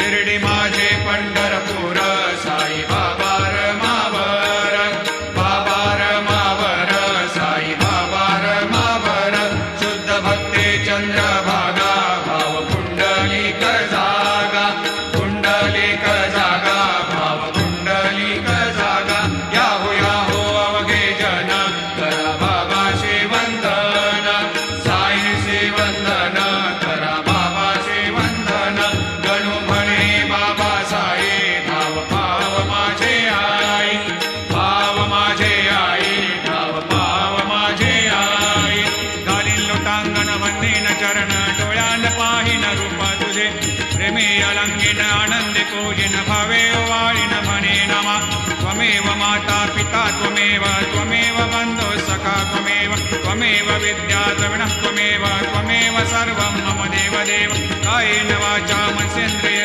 शिर्डी माझे पंढरपूर साई बाबा रमावर, बाबा रमावर, साई बाबा रमावर. शुद्ध भक्ती चंद्रभागा भाव कुंडलिक जागा, कुंडलिक जागा भाव कुंडलिक जागा. याहो याहो अवघे जन करा बाबाचे वंदन, साईचे वंदन करा बाबाचे वंदन. गणू म्हणे बाबा साई धाव पाव माझे आई, पाव माझे आई, धाव पाव माझे आई. घालीन लोटांगण वंदीन चरण डोळ्यान पाहिन रूप तुझे. प्रेमी अलंकीन आनंदी पूजिन भावे वाळीन म्हणे नमा. त्वमेव माता पिता त्वमेव, त्वमेव बंधु सखा त्वमेव, त्वमेव विद्या द्रविणः त्वमेव, त्वमेव सर्वं मम देव देव. कायेन वाचा मनसेन्द्रिय